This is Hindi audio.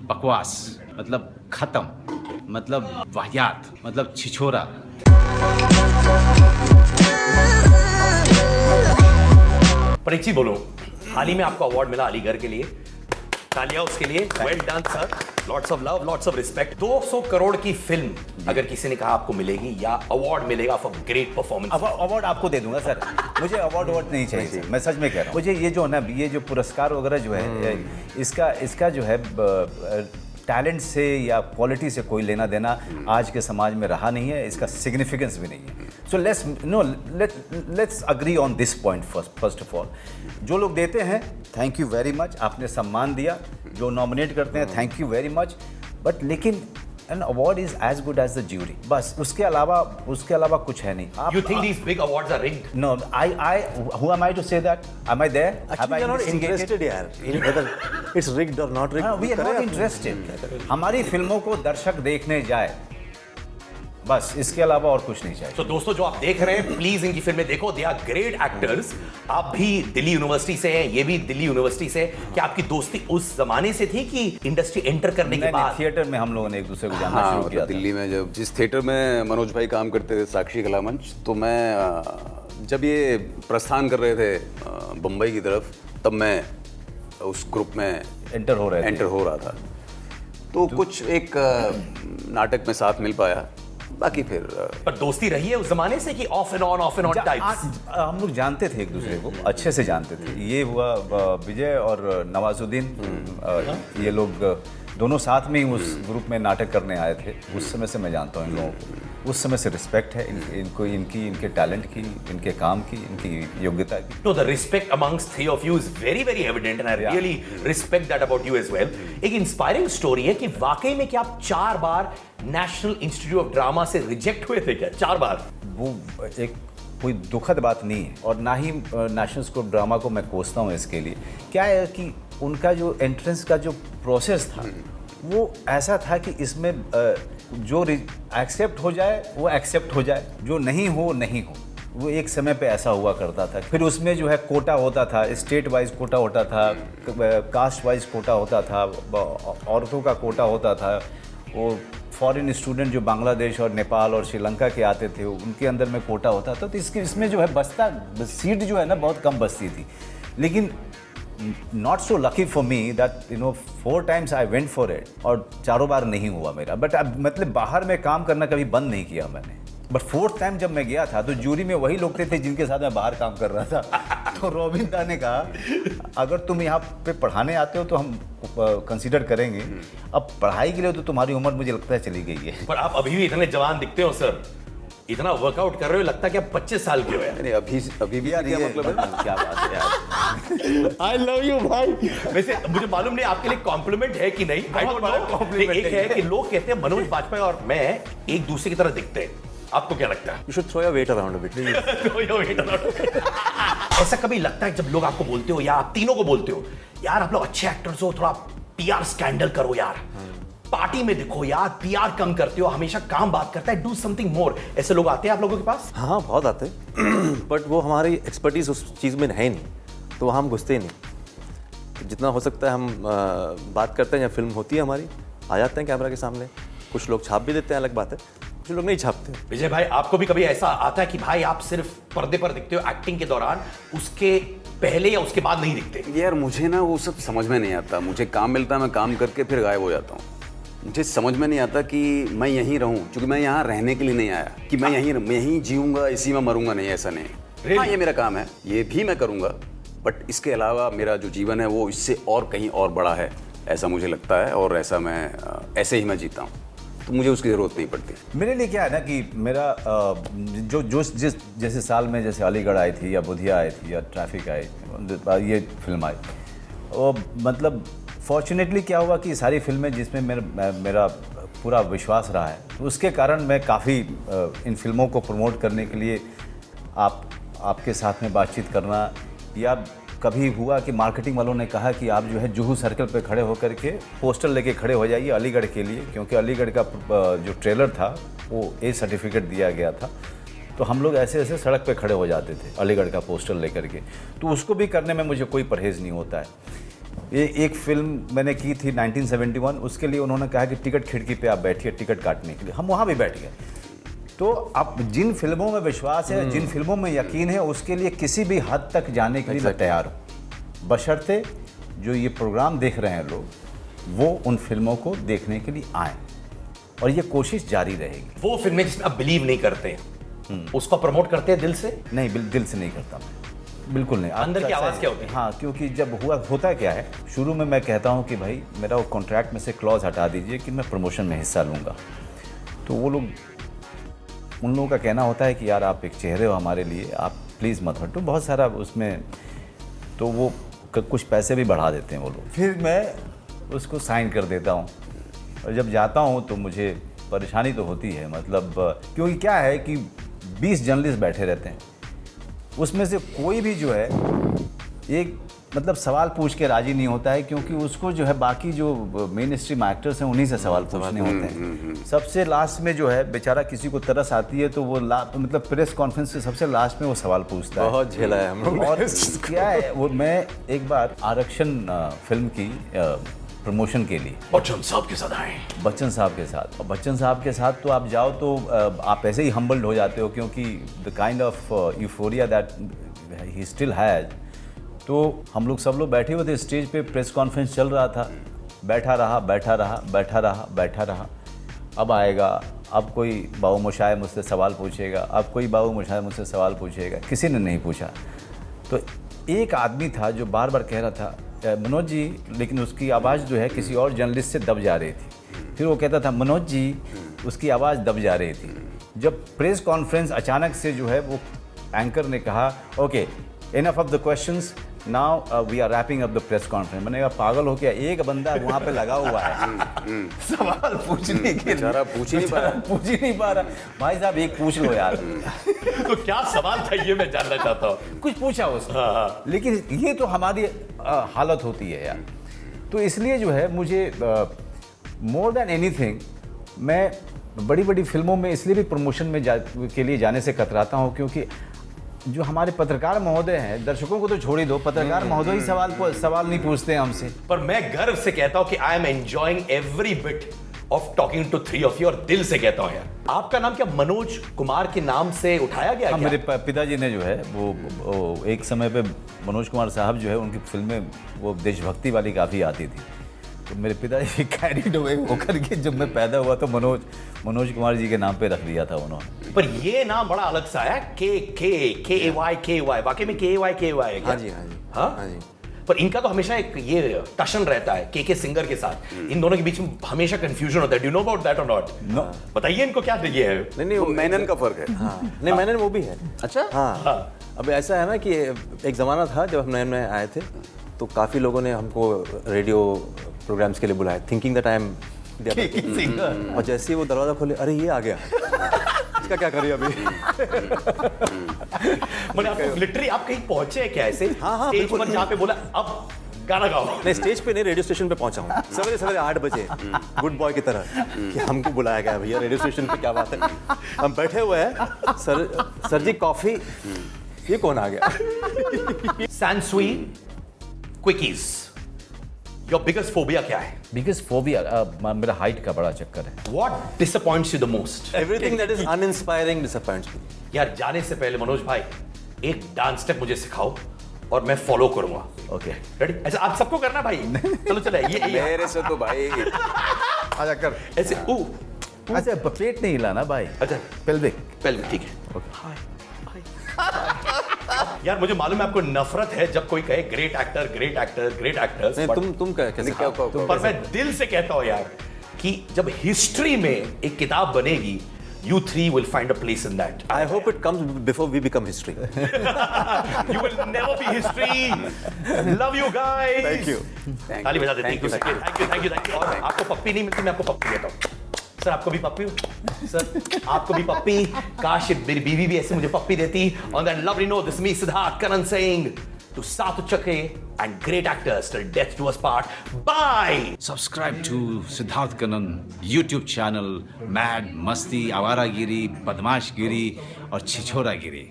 बकवास, मतलब खत्म, मतलब वाहियात, मतलब छिछोरा। पर एक चीज बोलो, हाल ही में आपको अवार्ड मिला अलीगढ़ के लिए, तालियां उसके लिए। Well done sir, lots of love, lots of respect. 200 crore की फिल्म अगर किसी ने कहा आपको मिलेगी या अवार्ड मिलेगा फॉर ग्रेट परफॉर्मेंस, अवार्ड आपको दे दूंगा सर। मुझे अवार्ड नहीं चाहिए सर, मैं सच में कह रहा हूँ। मुझे ये जो ना, ये जो पुरस्कार वगैरह जो है, इसका जो है टैलेंट से या क्वालिटी से कोई लेना देना आज के समाज में रहा नहीं है, इसका सिग्निफिकेंस भी नहीं है। So let's agree on this point first of all. जो लोग देते हैं, थैंक यू वेरी मच, आपने सम्मान दिया। जो नॉमिनेट करते हैं, thank you very much, but लेकिन an award is as good as the jury, बस उसके अलावा कुछ है नहीं। You think these big awards are rigged? No, who am I to say that? Am I there? Actually, we are not interested यार in whether it's rigged or not rigged. We are not interested. हमारी फिल्मों को दर्शक देखने जाए, बस इसके अलावा और कुछ नहीं चाहिए। तो दोस्तों जो आप देख रहे हैं, प्लीज इनकी फिल्में देखो, दे आर ग्रेट एक्टर्स। आप भी दिल्ली यूनिवर्सिटी से हैं, ये भी दिल्ली यूनिवर्सिटी से। क्या आपकी दोस्ती उस जमाने से थी कि इंडस्ट्री एंटर करने के बाद? थिएटर में हम लोगों ने एक दूसरे को जानना शुरू किया था। दिल्ली में जब जिस थिएटर में मनोज भाई काम करते थे, साक्षी कला मंच, तो मैं जब ये प्रस्थान कर रहे थे बम्बई की तरफ, तब मैं उस ग्रुप में एंटर हो रहा था। तो कुछ एक नाटक में साथ मिल पाया, बाकी फिर पर दोस्ती रही है उस जमाने से कि ऑफ एंड ऑन टाइप्स? हम लोग जानते थे एक दूसरे को, अच्छे से जानते थे। ये हुआ विजय और नवाजुद्दीन, ये लोग दोनों साथ में ही उस ग्रुप में नाटक करने आए थे। उस समय से मैं जानता हूँ इन लोगों को, उस समय से रिस्पेक्ट है इनको, इनके टैलेंट की, इनके काम की, इनकी योग्यता की। No, the respect amongst three of you is very, very evident, and I really respect that about you as well. एक इंस्पायरिंग स्टोरी है कि वाकई में कि आप 4 बार नेशनल इंस्टीट्यूट ऑफ ड्रामा से रिजेक्ट हुए थे क्या? 4 बार? वो एक कोई दुखद बात नहीं है, और ना ही नेशनल स्कूल ऑफ ड्रामा को मैं कोसता हूँ इसके लिए। क्या है कि उनका जो एंट्रेंस का जो प्रोसेस था, वो ऐसा था कि इसमें जो एक्सेप्ट हो जाए वो एक्सेप्ट हो जाए, जो नहीं हो नहीं हो। वो एक समय पे ऐसा हुआ करता था। फिर उसमें जो है कोटा होता था, स्टेट वाइज कोटा होता था, कास्ट वाइज कोटा होता था, औरतों का कोटा होता था। वो फॉरेन स्टूडेंट जो बांग्लादेश और नेपाल और श्रीलंका के आते थे, उनके अंदर में कोटा होता था। तो इसमें जो है सीट जो है ना, बहुत कम बचती थी। लेकिन not so lucky for me that 4 times I went for it, और 4 बार नहीं हुआ मेरा। बट मतलब बाहर में काम करना कभी बंद नहीं किया मैंने। बट 4th टाइम जब मैं गया था, तो जूरी में वही लोग थे जिनके साथ मैं बाहर काम कर रहा था। तो रोबिन दा ने कहा, अगर तुम यहाँ पे पढ़ाने आते हो तो हम कंसीडर करेंगे, अब पढ़ाई के लिए तो तुम्हारी उम्र मुझे लगता है चली गई है। पर आप अभी भी इतने जवान दिखते हो सर, इतना वर्कआउट कर रहे हो, लगता है कि आप 25 साल के हो यार। अभी भी क्या मतलब है? क्या बात है यार। आई लव यू भाई। वैसे मुझे मालूम नहीं आपके लिए कॉम्प्लीमेंट है कि नहीं। I don't know. एक है कि लोग कहते हैं मनोज बाजपेयी और मैं एक दूसरे की तरह दिखते हैं, आपको क्या लगता है? You should throw your weight around a bit. ऐसा कभी लगता है जब लोग आपको बोलते हो या आप तीनों को बोलते हो, यार आप लोग अच्छे एक्टर्स हो, थोड़ा पीआर स्कैंडल करो यार, पार्टी में दिखो यार, पीआर कम करते हो, हमेशा काम बात करता है, डू समथिंग मोर, ऐसे लोग आते हैं आप लोगों के पास? हाँ, बहुत आते हैं। बट वो हमारी एक्सपर्टीज उस चीज़ में है नहीं, तो हम घुसते ही नहीं। तो जितना हो सकता है हम बात करते हैं। जब फिल्म होती है हमारी, आ जाते हैं कैमरा के सामने। कुछ लोग छाप भी देते हैं, अलग बात है। कुछ लोग नहीं छापते। विजय भाई, आपको भी कभी ऐसा आता है कि भाई आप सिर्फ पर्दे पर दिखते हो एक्टिंग के दौरान, उसके पहले या उसके बाद नहीं दिखते? यार मुझे ना वो सब समझ में नहीं आता। मुझे काम मिलता है, मैं काम करके फिर गायब हो जाता हूँ। मुझे समझ में नहीं आता कि मैं यहीं रहूं, क्योंकि मैं यहाँ रहने के लिए नहीं आया कि मैं यहीं जीऊंगा, इसी में मरूंगा। नहीं, ऐसा नहीं। Really? हाँ, ये मेरा काम है, ये भी मैं करूंगा, बट इसके अलावा मेरा जो जीवन है वो इससे और कहीं और बड़ा है, ऐसा मुझे लगता है। और ऐसा मैं ऐसे ही मैं जीता हूँ, तो मुझे उसकी ज़रूरत नहीं पड़ती। मेरे लिए क्या है ना कि मेरा जैसे साल में, जैसे अलीगढ़ आई थी या बुधिया आई थी या ट्रैफिक आई, ये फिल्म आई, और मतलब फॉर्चुनेटली क्या हुआ कि सारी फिल्में जिसमें मेरा पूरा विश्वास रहा है, तो उसके कारण मैं काफ़ी इन फिल्मों को प्रमोट करने के लिए आपके साथ में बातचीत करना, या कभी हुआ कि मार्केटिंग वालों ने कहा कि आप जो है जुहू सर्कल पे खड़े होकर के पोस्टर लेके खड़े हो जाइए अलीगढ़ के लिए, क्योंकि अलीगढ़ का जो ट्रेलर था वो ए सर्टिफिकेट दिया गया था। तो हम लोग ऐसे ऐसे सड़क पे खड़े हो जाते थे अलीगढ़ का पोस्टर लेकर के। तो उसको भी करने में मुझे कोई परहेज़ नहीं होता है। ये एक फिल्म मैंने की थी 1971, उसके लिए उन्होंने कहा कि टिकट खिड़की पे आप बैठिए टिकट काटने के लिए, हम वहाँ भी बैठ गए। तो अब जिन फिल्मों में विश्वास है, जिन फिल्मों में यकीन है, उसके लिए किसी भी हद तक जाने के लिए मैं तैयार हूँ, बशर्ते जो ये प्रोग्राम देख रहे हैं लोग वो उन फिल्मों को देखने के लिए आए, और ये कोशिश जारी रहेगी। वो फिल्में जिसमें आप बिलीव नहीं करते हैं उसको प्रमोट करते हैं दिल से? नहीं, दिल से नहीं करता मैं, बिल्कुल नहीं। अंदर की आवाज़ क्या होती है? हाँ, क्योंकि जब होता क्या है, शुरू में मैं कहता हूँ कि भाई मेरा वो कॉन्ट्रैक्ट में से क्लॉज हटा दीजिए कि मैं प्रमोशन में हिस्सा लूँगा, तो वो लोग, उन लोगों का कहना होता है कि यार आप एक चेहरे हो हमारे लिए, आप प्लीज़ मत हटो, बहुत सारा उसमें, तो वो कुछ पैसे भी बढ़ा देते हैं वो लोग, फिर मैं उसको साइन कर देता हूँ। और जब जाता हूँ तो मुझे परेशानी तो होती है, मतलब क्योंकि क्या है कि 20 जर्नलिस्ट बैठे रहते हैं, उसमें से कोई भी जो है एक मतलब सवाल पूछ के राजी नहीं होता है, क्योंकि उसको जो है बाकी जो मेन स्ट्रीम एक्टर्स हैं उन्हीं से सवाल पूछने होते हैं। सबसे लास्ट में जो है बेचारा किसी को तरस आती है तो वो मतलब प्रेस कॉन्फ्रेंस के सबसे लास्ट में वो सवाल पूछता है। बहुत झेला है हम लोग। और क्या है वो, मैं एक बार आरक्षण फिल्म की प्रमोशन के लिए बच्चन साहब के साथ आए, बच्चन साहब के साथ, और बच्चन साहब के साथ तो आप जाओ तो आप ऐसे ही हम्बल्ड हो जाते हो, क्योंकि the kind of euphoria that he still has. तो हम लोग सब लोग बैठे हुए थे स्टेज पे, प्रेस कॉन्फ्रेंस चल रहा था, बैठा रहा, अब आएगा, अब कोई बाबू मोशाय मुझसे सवाल पूछेगा, अब कोई बाबू मोशाय मुझसे सवाल पूछेगा, किसी ने नहीं पूछा। तो एक आदमी था जो बार बार कह रहा था मनोज जी, लेकिन उसकी आवाज़ जो है किसी और जर्नलिस्ट से दब जा रही थी। फिर वो कहता था मनोज जी, उसकी आवाज़ दब जा रही थी। जब प्रेस कॉन्फ्रेंस अचानक से जो है वो एंकर ने कहा okay enough of the questions, now we are wrapping up the press conference. मैंने कहा पागल हो गया, एक बंदा वहाँ पे लगा हुआ है सवाल पूछने के लिए, पूछ ही नहीं पा रहा भाई साहब एक पूछ लो यार। तो क्या सवाल था ये मैं जानना चाहता हूँ। कुछ पूछा उसने, लेकिन ये तो हमारी हालत होती है यार। तो इसलिए जो है मुझे मोर देन एनीथिंग, मैं बड़ी बड़ी फिल्मों में इसलिए भी प्रमोशन में के लिए जाने से कतराता हूँ, क्योंकि जो हमारे पत्रकार महोदय हैं, दर्शकों को तो छोड़ ही दो, पत्रकार महोदय ही सवाल नहीं पूछते हैं हमसे। पर मैं गर्व से कहता हूं कि I am enjoying every bit of talking to three of you, और दिल से कहता हूं यार। आपका नाम क्या मनोज कुमार के नाम से उठाया गया? हाँ, मेरे पिताजी ने जो है वो एक समय पे मनोज कुमार साहब जो है उनकी फिल्में वो देशभक्ति वाली काफ़ी आती थी, तो मेरे पिताजी कैरिड हुए होकर के जब मैं पैदा हुआ तो मनोज कुमार जी के नाम पे रख दिया था उन्होंने। पर ये नाम बड़ा अलग सा है, के वाई, वाकई में के वाई है क्या? हाँ जी। हाँ जी। पर इनका तो हमेशा एक ये टशन रहता है के सिंगर के साथ, इन दोनों के बीच में हमेशा कंफ्यूजन होता है। Do you know about that और नॉट? नो, बताइए इनको क्या ये है। नहीं वो मेनन का फर्क है। हाँ, नहीं मेनन वो भी है। अच्छा। हाँ, अब ऐसा है ना कि एक ज़माना था जब हम नए आए थे, तो काफ़ी लोगों ने हमको रेडियो प्रोग्राम्स के लिए बुलाया, thinking that I am singer. और जैसे ही वो दरवाज़ा खोले, अरे ये आ गया, इसका क्या करिए अभी। मैंने आपको लिटरली आप कहीं पहुंचे हैं क्या ऐसे? हाँ, स्टेज बिल्कुल। पर जहाँ पे बोला अब गाना गाओ? नहीं, स्टेज पे नहीं, रेडियो स्टेशन पे पहुंचा हूँ सवेरे 8 बजे, गुड बॉय की तरह कि हमको बुलाया गया भैया रेडियो स्टेशन पे, क्या बात है। हम बैठे हुए हैं, सर जी कॉफी, ये कौन आ गया? सैनसुई क्विकीज, योर बिगेस्ट फोबिया क्या है? बिगेस्ट फोबिया मेरा हाइट का बड़ा चक्कर है। What disappoints you the most? Everything that is uninspiring disappoints me. यार जाने से पहले मनोज भाई एक डांस स्टेप मुझे सिखाओ और मैं फॉलो करूंगा। Okay, ready? ऐसा आप सबको करना भाई। चलो चले, ये मेरे से तो भाई आजा कर ऐसे अच्छा, पेट नहीं हिलाना भाई, अच्छा पेल्विक। पहले ठीक है। हाय यार मुझे मालूम है आपको नफरत है जब कोई कहे ग्रेट एक्टर्स। नहीं, तुम कैसे? पर मैं दिल से कहता हूं यार कि जब हिस्ट्री में एक किताब बनेगी, you three will find a place in that. I hope it comes before we become history. You will never be history. Love you guys. Thank you. ताली बजा देते हैं। Thank you. और आपको पप्पी नहीं मिलती, मैं आपको पप्पी देता हूँ। सर आपको भी पप्पी? सर आपको भी पप्पी? काश मेरी बीवी भी ऐसे मुझे पप्पी देती। On that lovely note, this is me Siddharth Kanan saying to Satu Chakre and great actors till death do us part. Bye. Subscribe to Siddharth Kanan YouTube channel, Mad Masti, Awaragiri, Badmashgiri और छिछोरागिरी।